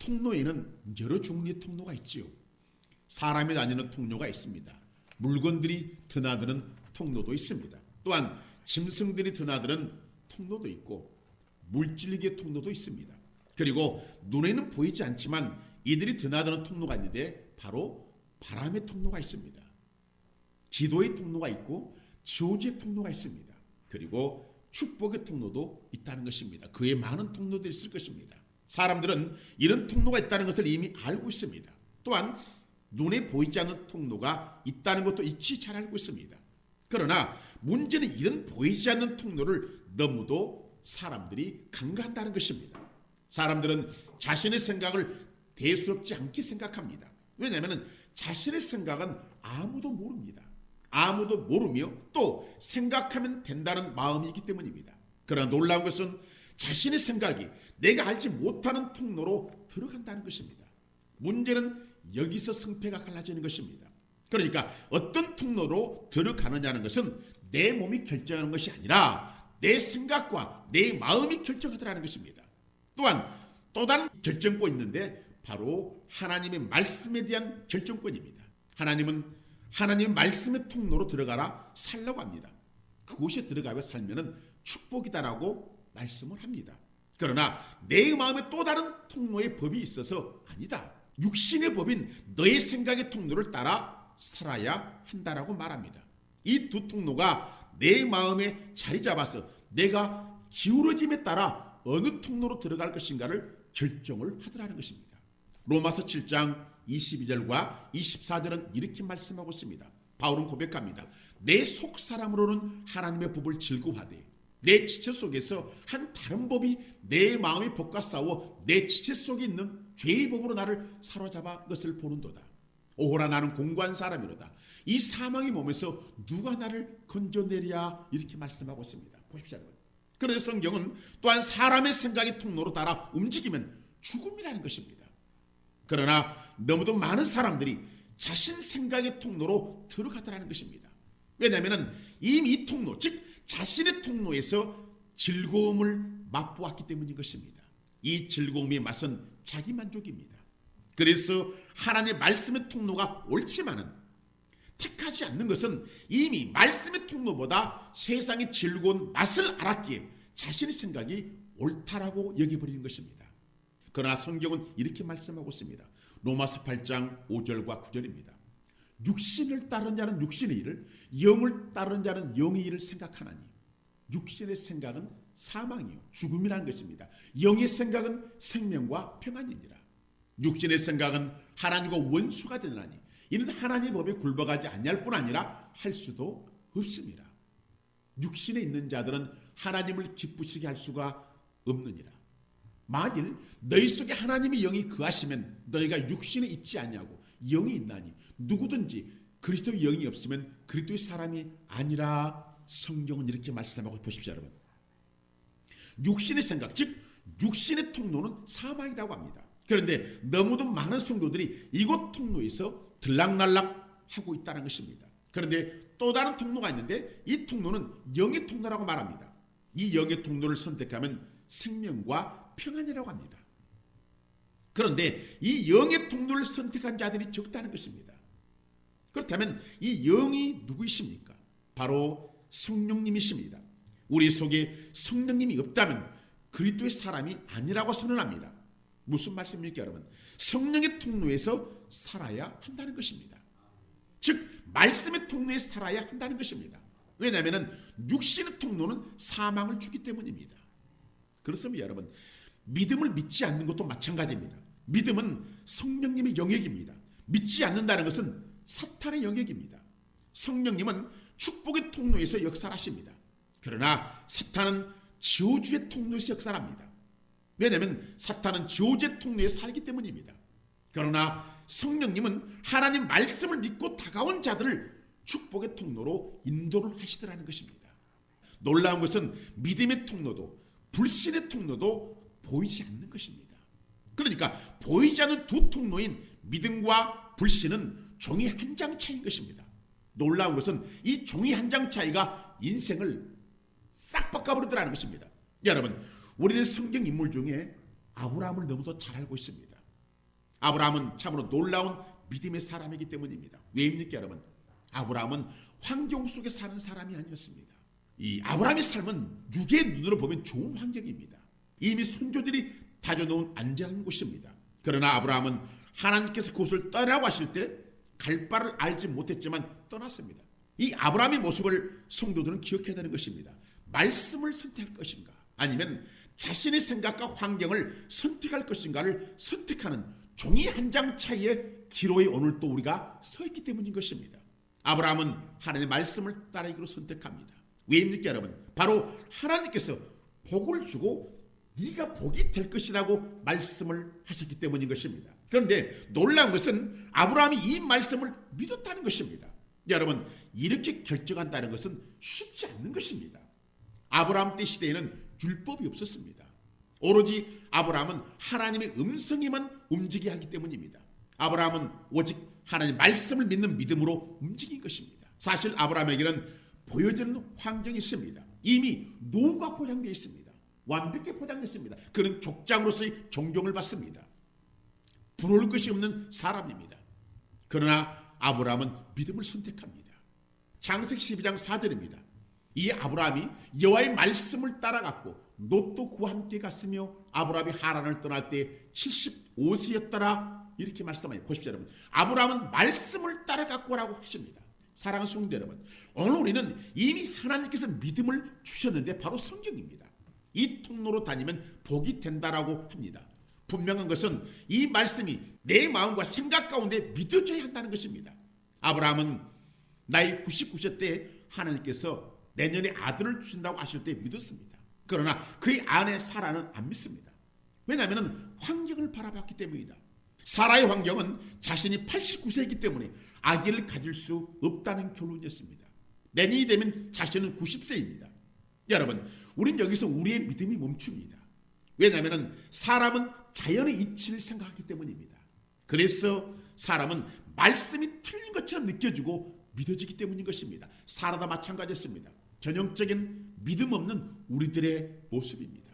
통로에는 여러 종류의 통로가 있지요. 사람이 다니는 통로가 있습니다. 물건들이 드나드는 통로도 있습니다. 또한 짐승들이 드나드는 통로도 있고 물질기의 통로도 있습니다. 그리고 눈에는 보이지 않지만 이들이 드나드는 통로가 있는데 바로 바람의 통로가 있습니다. 기도의 통로가 있고 저주의 통로가 있습니다. 그리고 축복의 통로도 있다는 것입니다. 그의 많은 통로들이 있을 것입니다. 사람들은 이런 통로가 있다는 것을 이미 알고 있습니다. 또한 눈에 보이지 않는 통로가 있다는 것도 익히 잘 알고 있습니다. 그러나 문제는 이런 보이지 않는 통로를 너무도 사람들이 간과한다는 것입니다. 사람들은 자신의 생각을 대수롭지 않게 생각합니다. 왜냐하면 자신의 생각은 아무도 모릅니다. 아무도 모르며 또 생각하면 된다는 마음이기 때문입니다. 그러나 놀라운 것은 자신의 생각이 내가 알지 못하는 통로로 들어간다는 것입니다. 문제는 여기서 승패가 갈라지는 것입니다. 그러니까 어떤 통로로 들어가느냐는 것은 내 몸이 결정하는 것이 아니라 내 생각과 내 마음이 결정하더라는 것입니다. 또한 또 다른 결정권이 있는데 바로 하나님의 말씀에 대한 결정권입니다. 하나님은 하나님의 말씀의 통로로 들어가라 살라고 합니다. 그곳에 들어가며 살면 축복이다라고 말씀을 합니다. 그러나 내 마음에 또 다른 통로의 법이 있어서 아니다. 육신의 법인 너의 생각의 통로를 따라 살아야 한다라고 말합니다. 이 두 통로가 내 마음에 자리 잡아서 내가 기울어짐에 따라 어느 통로로 들어갈 것인가를 결정을 하더라는 것입니다. 로마서 7장 22절과 24절은 이렇게 말씀하고 있습니다. 바울은 고백합니다. 내 속사람으로는 하나님의 법을 즐거워하되 내 지체 속에서 한 다른 법이 내 마음의 법과 싸워 내 지체 속에 있는 죄의 법으로 나를 사로잡아 것을 보는도다. 오호라 나는 공고한 사람이로다. 이 사망의 몸에서 누가 나를 건져내랴 이렇게 말씀하고 있습니다. 보십시오 여러분. 그런데 성경은 또한 사람의 생각의 통로로 따라 움직이면 죽음이라는 것입니다. 그러나 너무도 많은 사람들이 자신 생각의 통로로 들어가더라는 것입니다. 왜냐하면 이미 이 통로, 즉 자신의 통로에서 즐거움을 맛보았기 때문인 것입니다. 이 즐거움의 맛은 자기만족입니다. 그래서 하나님의 말씀의 통로가 옳지만은 택하지 않는 것은 이미 말씀의 통로보다 세상의 즐거운 맛을 알았기에 자신의 생각이 옳다라고 여겨버리는 것입니다. 그러나 성경은 이렇게 말씀하고 있습니다. 로마서 8장 5절과 9절입니다. 육신을 따르는 자는 육신의 일을, 영을 따르는 자는 영의 일을 생각하나니 육신의 생각은 사망이요 죽음이라는 것입니다. 영의 생각은 생명과 평안이니라. 육신의 생각은 하나님과 원수가 되느니 이는 하나님의 법에 굴복하지 아니할 뿐 아니라 할 수도 없습니다. 육신에 있는 자들은 하나님을 기쁘시게 할 수가 없느니라. 만일 너희 속에 하나님의 영이 거하시면 너희가 육신에 있지 아니하고 영이 있나니 누구든지 그리스도의 영이 없으면 그리스도의 사람이 아니라. 성경은 이렇게 말씀하고 보십시오 여러분. 육신의 생각, 즉 육신의 통로는 사망이라고 합니다. 그런데 너무도 많은 성도들이 이곳 통로에서 들락날락 하고 있다는 것입니다. 그런데 또 다른 통로가 있는데 이 통로는 영의 통로라고 말합니다. 이 영의 통로를 선택하면 생명과 평안이라고 합니다. 그런데 이 영의 통로를 선택한 자들이 적다는 것입니다. 그렇다면 이 영이 누구이십니까? 바로 성령님이십니다. 우리 속에 성령님이 없다면 그리스도의 사람이 아니라고 선언합니다. 무슨 말씀입니까 여러분? 성령의 통로에서 살아야 한다는 것입니다. 즉 말씀의 통로에서 살아야 한다는 것입니다. 왜냐하면 육신의 통로는 사망을 주기 때문입니다. 그렇습니다 여러분. 믿음을 믿지 않는 것도 마찬가지입니다. 믿음은 성령님의 영역입니다. 믿지 않는다는 것은 사탄의 영역입니다. 성령님은 축복의 통로에서 역사하십니다. 그러나 사탄은 저주의 통로에서 역사합니다. 왜냐하면 사탄은 저주의 통로에 살기 때문입니다. 그러나 성령님은 하나님 말씀을 믿고 다가온 자들을 축복의 통로로 인도를 하시더라는 것입니다. 놀라운 것은 믿음의 통로도 불신의 통로도 보이지 않는 것입니다. 그러니까 보이지 않는 두 통로인 믿음과 불신은 종이 한 장 차이인 것입니다. 놀라운 것은 이 종이 한 장 차이가 인생을 싹 바꿔버리더라는 것입니다. 여러분, 우리는 성경 인물 중에 아브라함을 너무도 잘 알고 있습니다. 아브라함은 참으로 놀라운 믿음의 사람이기 때문입니다. 왜입니까 여러분? 아브라함은 환경 속에 사는 사람이 아니었습니다. 이 아브라함의 삶은 육의 눈으로 보면 좋은 환경입니다. 이미 손조들이 다져놓은 안전한 곳입니다. 그러나 아브라함은 하나님께서 그곳을 떠나라고 하실 때 갈 바를 알지 못했지만 떠났습니다. 이 아브라함의 모습을 성도들은 기억해야 되는 것입니다. 말씀을 선택할 것인가 아니면 자신의 생각과 환경을 선택할 것인가를 선택하는 종이 한 장 차이의 기로에 오늘 또 우리가 서 있기 때문인 것입니다. 아브라함은 하나님의 말씀을 따르기로 선택합니다. 왜입니까 여러분? 바로 하나님께서 복을 주고 네가 복이 될 것이라고 말씀을 하셨기 때문인 것입니다. 그런데 놀라운 것은 아브라함이 이 말씀을 믿었다는 것입니다. 여러분, 이렇게 결정한다는 것은 쉽지 않는 것입니다. 아브라함 때 시대에는 율법이 없었습니다. 오로지 아브라함은 하나님의 음성에만 움직이게 하기 때문입니다. 아브라함은 오직 하나님의 말씀을 믿는 믿음으로 움직인 것입니다. 사실 아브라함에게는 보여지는 환경이 있습니다. 이미 노후가 포장되어 있습니다. 완벽히 포장됐습니다. 그는 족장으로서의 존경을 받습니다. 부러울 것이 없는 사람입니다. 그러나 아브라함은 믿음을 선택합니다. 창세기 12장 4절입니다. 이 아브라함이 여호와의 말씀을 따라갔고 롯도 그와 함께 갔으며 아브라함이 하란을 떠날 때 75세였더라 이렇게 말씀하니 보십시오 여러분. 아브라함은 말씀을 따라갔고라고 하십니다. 사랑하는 성도 여러분, 오늘 우리는 이미 하나님께서 믿음을 주셨는데 바로 성경입니다. 이 통로로 다니면 복이 된다라고 합니다. 분명한 것은 이 말씀이 내 마음과 생각 가운데 믿어져야 한다는 것입니다. 아브라함은 나이 99세 때 하나님께서 내년에 아들을 주신다고 하실 때 믿었습니다. 그러나 그의 아내 사라는 안 믿습니다. 왜냐하면 환경을 바라봤기 때문이다. 사라의 환경은 자신이 89세이기 때문에 아기를 가질 수 없다는 결론이었습니다. 내년이 되면 자신은 90세입니다. 여러분, 우린 여기서 우리의 믿음이 멈춥니다. 왜냐하면 사람은 자연의 이치를 생각하기 때문입니다. 그래서 사람은 말씀이 틀린 것처럼 느껴지고 믿어지기 때문인 것입니다. 사라도 마찬가지였습니다. 전형적인 믿음 없는 우리들의 모습입니다.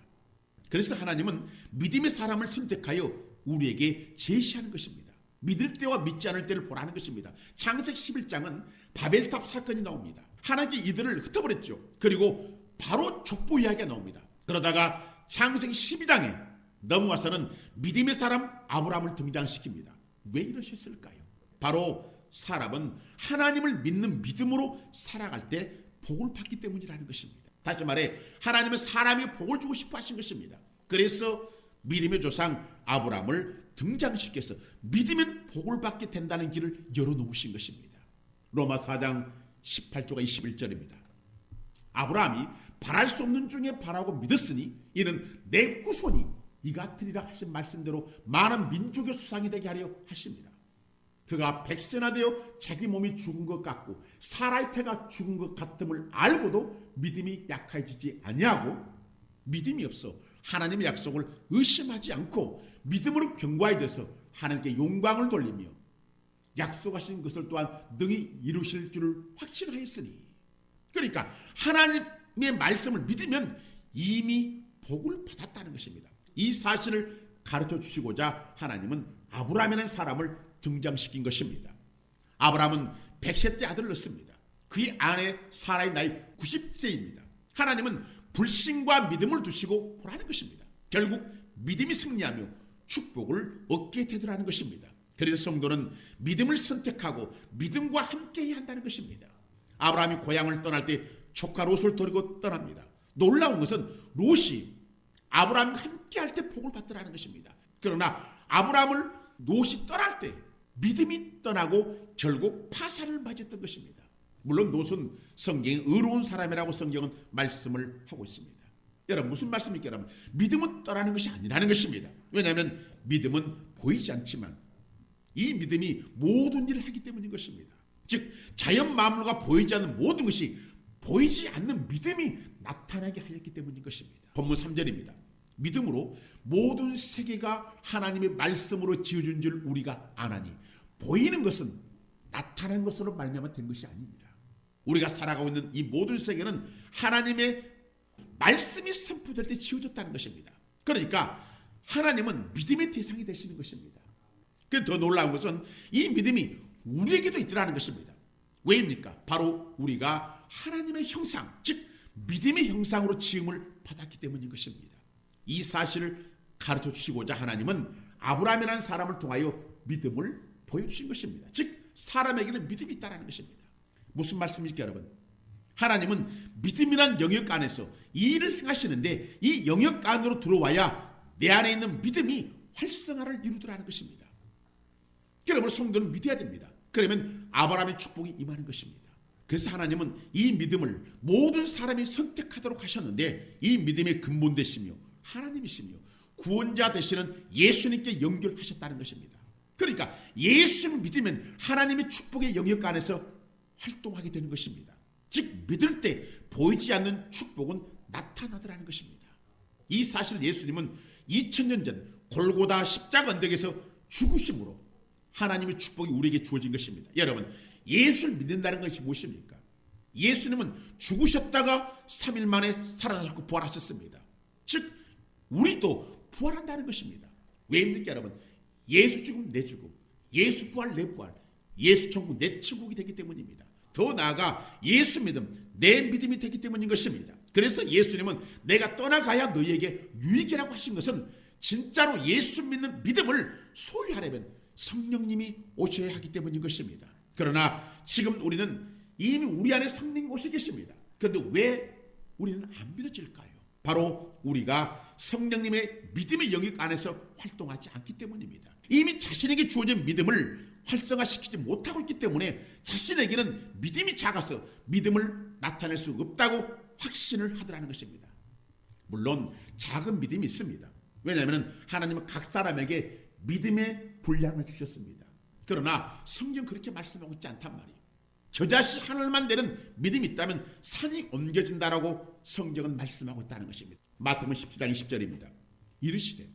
그래서 하나님은 믿음의 사람을 선택하여 우리에게 제시하는 것입니다. 믿을 때와 믿지 않을 때를 보라는 것입니다. 창세기 11장은 바벨탑 사건이 나옵니다. 하나님께 이들을 흩어버렸죠. 그리고 바로 족보 이야기가 나옵니다. 그러다가 창세기 12장에 넘어와서는 믿음의 사람 아브라함을 등장시킵니다. 왜 이러셨을까요? 바로 사람은 하나님을 믿는 믿음으로 살아갈 때 복을 받기 때문이라는 것입니다. 다시 말해 하나님은 사람이 복을 주고 싶어 하신 것입니다. 그래서 믿음의 조상 아브라함을 등장시켜서 믿으면 복을 받게 된다는 길을 열어놓으신 것입니다. 로마 4장 18조가 21절입니다. 아브라함이 바랄 수 없는 중에 바라고 믿었으니 이는 내 후손이 이 같으리라 하신 말씀대로 많은 민족의 수상이 되게 하려 하십니다. 그가 100세나 되어 자기 몸이 죽은 것 같고 사라의 태가 죽은 것 같음을 알고도 믿음이 약해지지 아니하고 믿음이 없어 하나님의 약속을 의심하지 않고 믿음으로 견고해져서 하나님께 영광을 돌리며 약속하신 것을 또한 능히 이루실 줄을 확신하였으니, 그러니까 하나님의 말씀을 믿으면 이미 복을 받았다는 것입니다. 이 사실을 가르쳐 주시고자 하나님은 아브라함이라는 사람을 등장시킨 것입니다. 아브라함은 100세 때 아들을 낳습니다. 그의 아내 사라의 나이 90세입니다. 하나님은 불신과 믿음을 두시고 보라는 것입니다. 결국 믿음이 승리하며 축복을 얻게 되더라는 것입니다. 그래서 성도는 믿음을 선택하고 믿음과 함께 해야 한다는 것입니다. 아브라함이 고향을 떠날 때 조카 롯을 데리고 떠납니다. 놀라운 것은 롯이 아브라함과 함께 할 때 복을 받더라는 것입니다. 그러나 아브라함을 롯이 떠날 때 믿음이 떠나고 결국 파산을 맞았던 것입니다. 물론 롯은 성경에 의로운 사람이라고 성경은 말씀을 하고 있습니다. 여러분, 무슨 말씀입니까? 여러분, 믿음은 떠나는 것이 아니라는 것입니다. 왜냐하면 믿음은 보이지 않지만 이 믿음이 모든 일을 하기 때문인 것입니다. 즉 자연 만물과 보이지 않는 모든 것이 보이지 않는 믿음이 나타나게 하였기 때문인 것입니다. 본문 3절입니다. 믿음으로 모든 세계가 하나님의 말씀으로 지어준 줄 우리가 아나니 보이는 것은 나타난 것으로 말미암아 된 것이 아니니라. 우리가 살아가고 있는 이 모든 세계는 하나님의 말씀이 선포될 때 지어졌다는 것입니다. 그러니까 하나님은 믿음의 대상이 되시는 것입니다. 그 더 놀라운 것은 이 믿음이 우리에게도 있더라는 것입니다. 왜입니까? 바로 우리가 하나님의 형상, 즉 믿음의 형상으로 지음을 받았기 때문인 것입니다. 이 사실을 가르쳐 주시고자 하나님은 아브라함이라는 사람을 통하여 믿음을 보여주신 것입니다. 즉 사람에게는 믿음이 있다는 것입니다. 무슨 말씀입니까 여러분? 하나님은 믿음이란 영역 안에서 이 일을 행하시는데 이 영역 안으로 들어와야 내 안에 있는 믿음이 활성화를 이루더라는 것입니다. 여러분 성도는 믿어야 됩니다. 그러면 아브라함의 축복이 임하는 것입니다. 그래서 하나님은 이 믿음을 모든 사람이 선택하도록 하셨는데 이 믿음의 근본 되시며 하나님이시며 구원자 되시는 예수님께 연결하셨다는 것입니다. 그러니까 예수를 믿으면 하나님의 축복의 영역 안에서 활동하게 되는 것입니다. 즉 믿을 때 보이지 않는 축복은 나타나더라는 것입니다. 이 사실 예수님은 2000년 전 골고다 십자가 언덕에서 죽으심으로 하나님의 축복이 우리에게 주어진 것입니다. 여러분 예수를 믿는다는 것이 무엇입니까? 예수님은 죽으셨다가 3일 만에 살아나셨고 부활하셨습니다. 즉 우리도 부활한다는 것입니다. 왜입니까 여러분? 예수 죽음 내 죽음, 예수 부활 내 부활, 예수 천국 내 천국이 되기 때문입니다. 더 나아가 예수 믿음 내 믿음이 되기 때문인 것입니다. 그래서 예수님은 내가 떠나가야 너희에게 유익이라고 하신 것은 진짜로 예수 믿는 믿음을 소유하려면 성령님이 오셔야 하기 때문인 것입니다. 그러나 지금 우리는 이미 우리 안에 성령이 오셔 계십니다. 그런데 왜 우리는 안 믿어질까요? 바로 우리가 성령님의 믿음의 영역 안에서 활동하지 않기 때문입니다. 이미 자신에게 주어진 믿음을 활성화시키지 못하고 있기 때문에 자신에게는 믿음이 작아서 믿음을 나타낼 수 없다고 확신을 하더라는 것입니다. 물론 작은 믿음이 있습니다. 왜냐하면 하나님은 각 사람에게 믿음의 분량을 주셨습니다. 그러나 성경 그렇게 말씀하고 있지 않단 말이에요. 저자씨 하늘만 되는 믿음이 있다면 산이 옮겨진다라고 성경은 말씀하고 있다는 것입니다. 마태복음 17장 20절입니다. 이르시되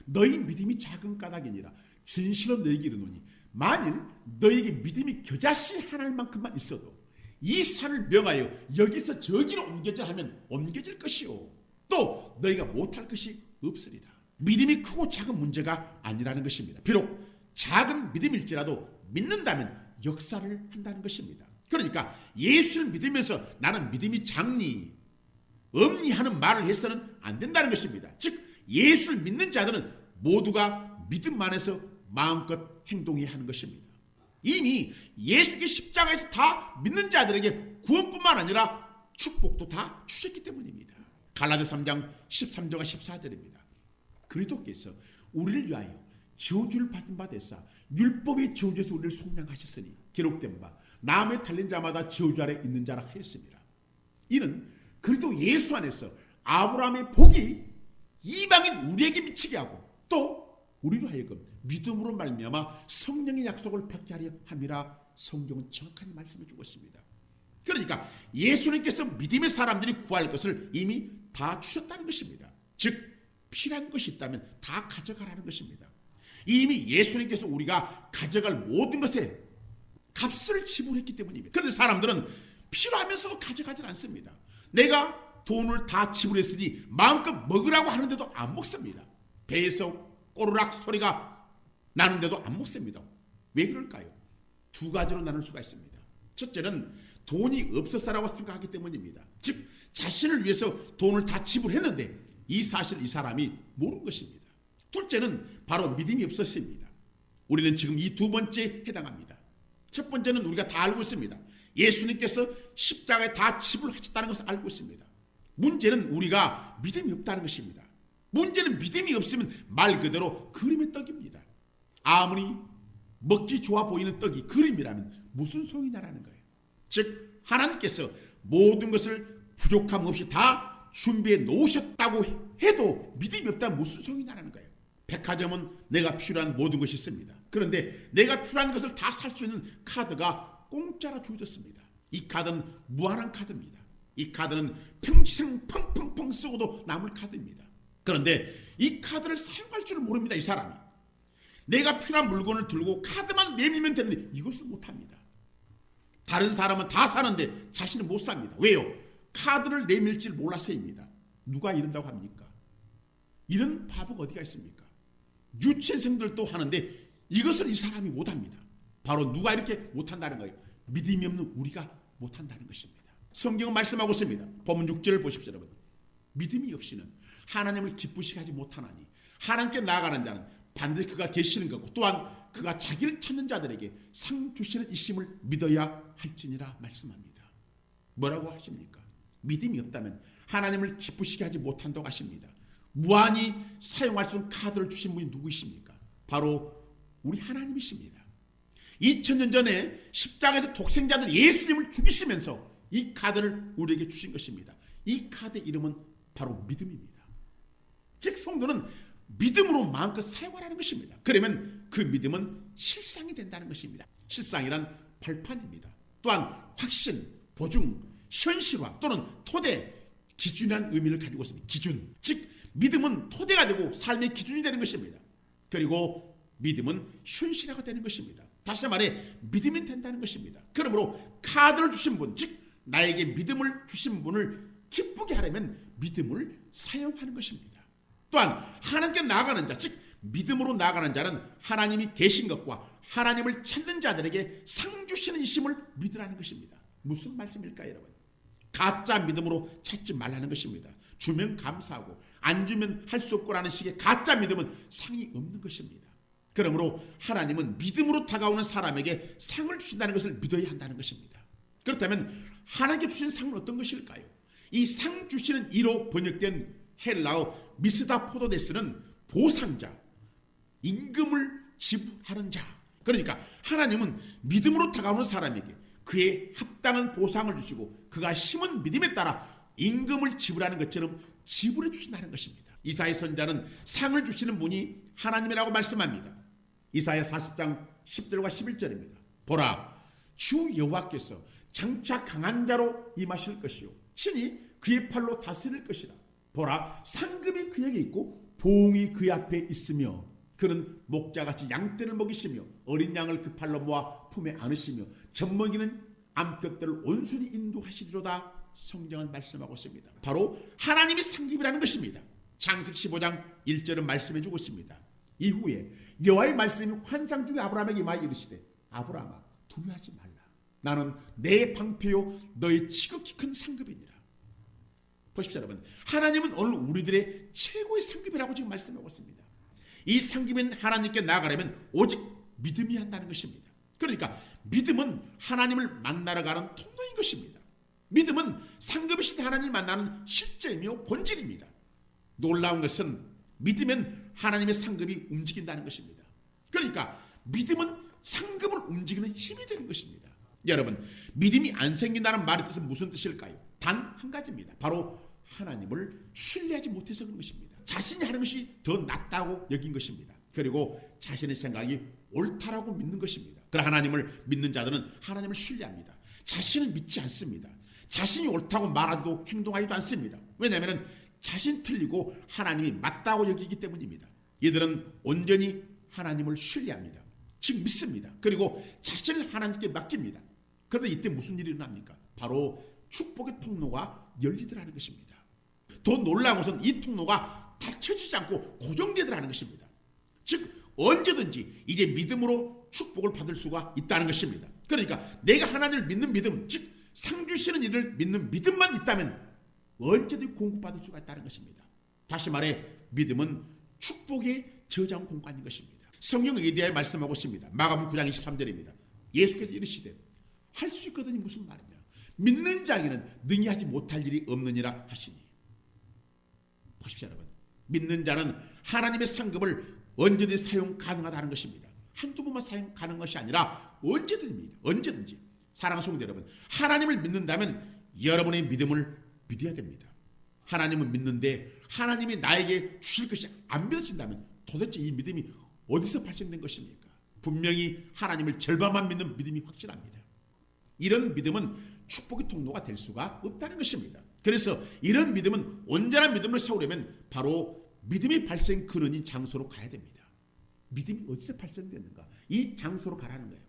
너희 믿음이 작은 까닭이니라 진실로 너희에게 이르노니 만일 너희에게 믿음이 겨자씨 하늘만큼만 있어도 이 산을 명하여 여기서 저기로 옮겨져 하면 옮겨질 것이요 또 너희가 못할 것이 없으리라. 믿음이 크고 작은 문제가 아니라는 것입니다. 비록 작은 믿음일지라도 믿는다면 역사를 한다는 것입니다. 그러니까 예수를 믿으면서 나는 믿음이 작니 없니 하는 말을 해서는 안 된다는 것입니다. 즉 예수를 믿는 자들은 모두가 믿음 안에서 마음껏 행동해야 하는 것입니다. 이미 예수께 십자가에서 다 믿는 자들에게 구원뿐만 아니라 축복도 다 주셨기 때문입니다. 갈라디아 3장 13절과 14절입니다. 그리스도께서 우리를 위하여 저주를 받은 바 되사 율법의 저주에서 우리를 속량하셨으니 기록된 바 남의 달린 자마다 저주 아래 있는 자라 하였습니다. 이는 그리스도 예수 안에서 아브라함의 복이 이방인 우리에게 미치게 하고 또 우리로 하여금 믿음으로 말미암아 성령의 약속을 받게 하려 함이라 성경은 정확하게 말씀해 주고 있습니다. 그러니까 예수님께서 믿음의 사람들이 구할 것을 이미 다 주셨다는 것입니다. 즉 필요한 것이 있다면 다 가져가라는 것입니다. 이미 예수님께서 우리가 가져갈 모든 것에 값을 지불했기 때문입니다. 그런데 사람들은 필요하면서도 가져가질 않습니다. 내가 돈을 다 지불했으니 마음껏 먹으라고 하는데도 안 먹습니다. 배에서 꼬르락 소리가 나는데도 안 먹습니다. 왜 그럴까요? 두 가지로 나눌 수가 있습니다. 첫째는 돈이 없었다라고 생각하기 때문입니다. 즉 자신을 위해서 돈을 다 지불했는데 이 사실 이 사람이 모르는 것입니다. 둘째는 바로 믿음이 없었습니다. 우리는 지금 이 두 번째에 해당합니다. 첫 번째는 우리가 다 알고 있습니다. 예수님께서 십자가에 다 지불하셨다는 것을 알고 있습니다. 문제는 우리가 믿음이 없다는 것입니다. 문제는 믿음이 없으면 말 그대로 그림의 떡입니다. 아무리 먹기 좋아 보이는 떡이 그림이라면 무슨 소용이냐라는 거예요. 즉 하나님께서 모든 것을 부족함 없이 다 준비해 놓으셨다고 해도 믿음이 없다면 무슨 소용이냐라는 거예요. 백화점은 내가 필요한 모든 것이 있습니다. 그런데 내가 필요한 것을 다 살 수 있는 카드가 공짜로 주어졌습니다. 이 카드는 무한한 카드입니다. 이 카드는 평생 펑펑펑 쓰고도 남을 카드입니다. 그런데 이 카드를 사용할 줄 모릅니다. 이 사람이. 내가 필요한 물건을 들고 카드만 내밀면 되는데 이것을 못합니다. 다른 사람은 다 사는데 자신은 못 삽니다. 왜요? 카드를 내밀 줄 몰라서입니다. 누가 이런다고 합니까? 이런 바보가 어디가 있습니까? 유치원생들도 하는데 이것을 이 사람이 못합니다. 바로 누가 이렇게 못한다는 거예요? 믿음이 없는 우리가 못한다는 것입니다. 성경은 말씀하고 있습니다. 본문 6절을 보십시오, 여러분. 믿음이 없이는 하나님을 기쁘시게 하지 못하나니 하나님께 나아가는 자는 반드시 그가 계시는 것고 또한 그가 자기를 찾는 자들에게 상 주시는 이심을 믿어야 할지니라 말씀합니다. 뭐라고 하십니까? 믿음이 없다면 하나님을 기쁘시게 하지 못한다고 하십니다. 무한히 사용할 수 있는 카드를 주신 분이 누구이십니까? 바로 우리 하나님이십니다. 2000년 전에 십자가에서 독생자들 예수님을 죽이시면서 이 카드를 우리에게 주신 것입니다. 이 카드의 이름은 바로 믿음입니다. 즉 성도는 믿음으로 마음껏 사용하라는 것입니다. 그러면 그 믿음은 실상이 된다는 것입니다. 실상이란 발판입니다. 또한 확신, 보증, 현실화 또는 토대, 기준이라는 의미를 가지고 있습니다. 기준, 즉 믿음은 토대가 되고 삶의 기준이 되는 것입니다. 그리고 믿음은 현실화가 되는 것입니다. 다시 말해 믿음이 된다는 것입니다. 그러므로 카드를 주신 분, 즉 나에게 믿음을 주신 분을 기쁘게 하려면 믿음을 사용하는 것입니다. 또한 하나님께 나아가는 자, 즉 믿음으로 나아가는 자는 하나님이 계신 것과 하나님을 찾는 자들에게 상 주시는 이심을 믿으라는 것입니다. 무슨 말씀일까요, 여러분? 가짜 믿음으로 찾지 말라는 것입니다. 주면 감사하고 안 주면 할 수 없고라는 식의 가짜 믿음은 상이 없는 것입니다. 그러므로 하나님은 믿음으로 다가오는 사람에게 상을 주신다는 것을 믿어야 한다는 것입니다. 그렇다면 하나님께 주신 상은 어떤 것일까요? 이 상 주시는 이로 번역된 헬라어 미스다포도데스는 보상자, 임금을 지불하는 자. 그러니까 하나님은 믿음으로 다가오는 사람에게 그의 합당한 보상을 주시고 그가 심은 믿음에 따라 임금을 지불하는 것처럼 지불해 주신다는 것입니다. 이사야 선지자는 상을 주시는 분이 하나님이라고 말씀합니다. 이사야 40장 10절과 11절입니다. 보라, 주 여호와께서 장차 강한 자로 임하실 것이요 친히 그의 팔로 다스릴 것이라. 보라, 상급이 그에게 있고 보응이 그의 앞에 있으며 그는 목자같이 양떼를 먹이시며 어린 양을 그 팔로 모아 품에 안으시며 젖먹이는 암컷들을 온순히 인도하시리로다. 성경은 말씀하고 있습니다. 바로 하나님이 상급이라는 것입니다. 창세기 15장 1절은 말씀해주고 있습니다. 이후에 여호와의 말씀이 환상 중에 아브라함에게 임하여 이르시되 아브라함아 두려워하지 말라. 나는 내 방패요 너의 지극히 큰 상급이니라. 보십시오, 여러분. 하나님은 오늘 우리들의 최고의 상급이라고 지금 말씀하고 있습니다. 이 상급인 하나님께 나아가려면 오직 믿음이 한다는 것입니다. 그러니까 믿음은 하나님을 만나러 가는 통로인 것입니다. 믿음은 상급이신 하나님을 만나는 실제이며 본질입니다. 놀라운 것은 믿으면 하나님의 상급이 움직인다는 것입니다. 그러니까 믿음은 상급을 움직이는 힘이 되는 것입니다. 여러분, 믿음이 안 생긴다는 말의 뜻은 무슨 뜻일까요? 단 한 가지입니다. 바로 하나님을 신뢰하지 못해서 그런 것입니다. 자신이 하는 것이 더 낫다고 여긴 것입니다. 그리고 자신의 생각이 옳다라고 믿는 것입니다. 그러나 하나님을 믿는 자들은 하나님을 신뢰합니다. 자신을 믿지 않습니다. 자신이 옳다고 말하지도 행동하지도 않습니다. 왜냐하면 자신 틀리고 하나님이 맞다고 여기기 때문입니다. 이들은 온전히 하나님을 신뢰합니다. 즉 믿습니다. 그리고 자신을 하나님께 맡깁니다. 그런데 이때 무슨 일이 일어납니까? 바로 축복의 통로가 열리더라는 것입니다. 더 놀라운 것은 이 통로가 닫혀지지 않고 고정되더라는 것입니다. 즉 언제든지 이제 믿음으로 축복을 받을 수가 있다는 것입니다. 그러니까 내가 하나님을 믿는 믿음, 즉 상 주시는 이를 믿는 믿음만 있다면 언제든지 공급받을 수가 있다는 것입니다. 다시 말해 믿음은 축복의 저장 공간인 것입니다. 성경 의대하에 말씀하고 있습니다. 마가복음 9장 23절입니다. 예수께서 이르시되 할 수 있거든이 무슨 말이냐? 믿는 자에게는 능히 하지 못할 일이 없느니라 하시니. 보십시오, 여러분. 믿는 자는 하나님의 상급을 언제든지 사용 가능하다는 것입니다. 한두 번만 사용 가능한 것이 아니라 언제든지입니다. 언제든지. 사랑하는 성도 여러분, 하나님을 믿는다면 여러분의 믿음을 믿어야 됩니다. 하나님은 믿는데 하나님이 나에게 주실 것이 안 믿어진다면 도대체 이 믿음이 어디서 발생된 것입니까? 분명히 하나님을 절반만 믿는 믿음이 확실합니다. 이런 믿음은 축복의 통로가 될 수가 없다는 것입니다. 그래서 이런 믿음은 온전한 믿음을 세우려면 바로 믿음이 발생 근원인 장소로 가야 됩니다. 믿음이 어디서 발생됐는가? 이 장소로 가라는 거예요.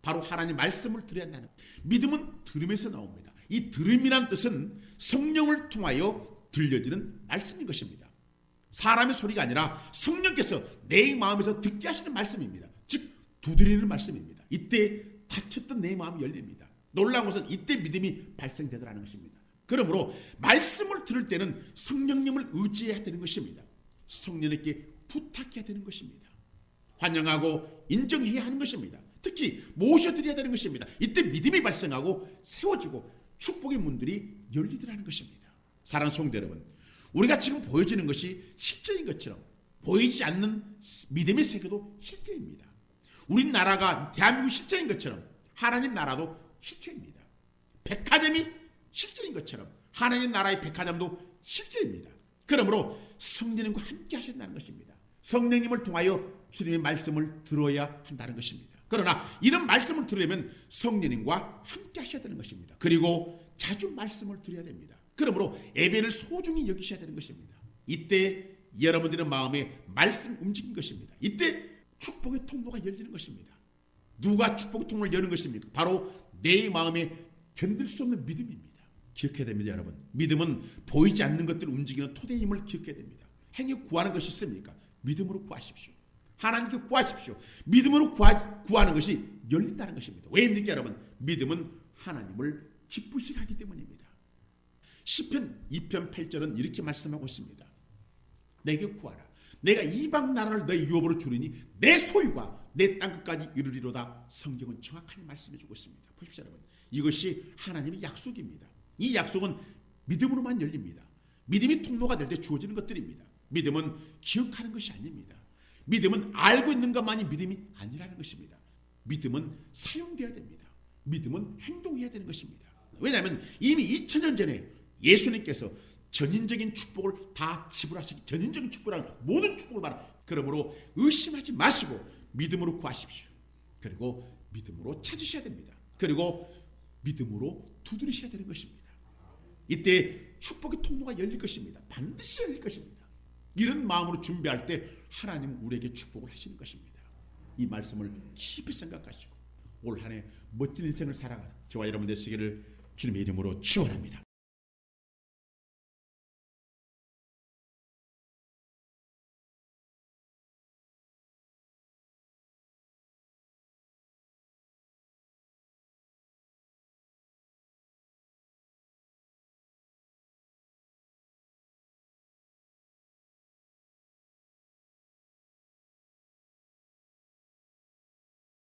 바로 하나님 말씀을 들어야 한다는 거예요. 믿음은 들음에서 나옵니다. 이 들음이란 뜻은 성령을 통하여 들려지는 말씀인 것입니다. 사람의 소리가 아니라 성령께서 내 마음에서 듣게 하시는 말씀입니다. 즉 두드리는 말씀입니다. 이때 닫혔던 내 마음이 열립니다. 놀라운 것은 이때 믿음이 발생되더라는 것입니다. 그러므로 말씀을 들을 때는 성령님을 의지해야 되는 것입니다. 성령님께 부탁해야 되는 것입니다. 환영하고 인정해야 하는 것입니다. 특히 모셔드려야 되는 것입니다. 이때 믿음이 발생하고 세워지고 축복의 문들이 열리더라는 것입니다. 사랑하는 성도 여러분, 우리가 지금 보여지는 것이 실제인 것처럼 보이지 않는 믿음의 세계도 실제입니다. 우리나라가 대한민국 실제인 것처럼 하나님 나라도 실제입니다. 백화점이 실제인 것처럼 하나님 나라의 백화점도 실제입니다. 그러므로 성령님과 함께 하신다는 것입니다. 성령님을 통하여 주님의 말씀을 들어야 한다는 것입니다. 그러나 이런 말씀을 들으려면 성령님과 함께 하셔야 되는 것입니다. 그리고 자주 말씀을 드려야 됩니다. 그러므로 예배를 소중히 여기셔야 되는 것입니다. 이때 여러분들의 마음에 말씀 움직인 것입니다. 이때 축복의 통로가 열리는 것입니다. 누가 축복의 통로를 여는 것입니까? 바로 내 마음에 견딜 수 없는 믿음입니다. 기억해야 됩니다, 여러분. 믿음은 보이지 않는 것들을 움직이는 토대임을 기억해야 됩니다. 행위 구하는 것이 있습니까? 믿음으로 구하십시오. 하나님께 구하십시오. 믿음으로 구하는 것이 열린다는 것입니다. 왜입니까, 여러분? 믿음은 하나님을 기쁘시게 하기 때문입니다. 시편 2편 8절은 이렇게 말씀하고 있습니다. 내게 구하라. 내가 이방 나라를 너의 유업으로 주리니 내 소유가 내 땅끝까지 이르리로다. 성경은 정확하게 말씀해주고 있습니다. 보십시오, 여러분. 이것이 하나님의 약속입니다. 이 약속은 믿음으로만 열립니다. 믿음이 통로가 될 때 주어지는 것들입니다. 믿음은 기억하는 것이 아닙니다. 믿음은 알고 있는 것만이 믿음이 아니라는 것입니다. 믿음은 사용되어야 됩니다. 믿음은 행동해야 되는 것입니다. 왜냐하면 이미 2000년 전에 예수님께서 전인적인 축복을 다 지불하시기, 전인적인 축복이라는 모든 축복을 말합니다. 그러므로 의심하지 마시고 믿음으로 구하십시오. 그리고 믿음으로 찾으셔야 됩니다. 그리고 믿음으로 두드리셔야 되는 것입니다. 이때 축복의 통로가 열릴 것입니다. 반드시 열릴 것입니다. 이런 마음으로 준비할 때 하나님은 우리에게 축복을 하시는 것입니다. 이 말씀을 깊이 생각하시고 올 한 해 멋진 인생을 살아가는 저와 여러분 되시기를 주님의 이름으로 축원합니다.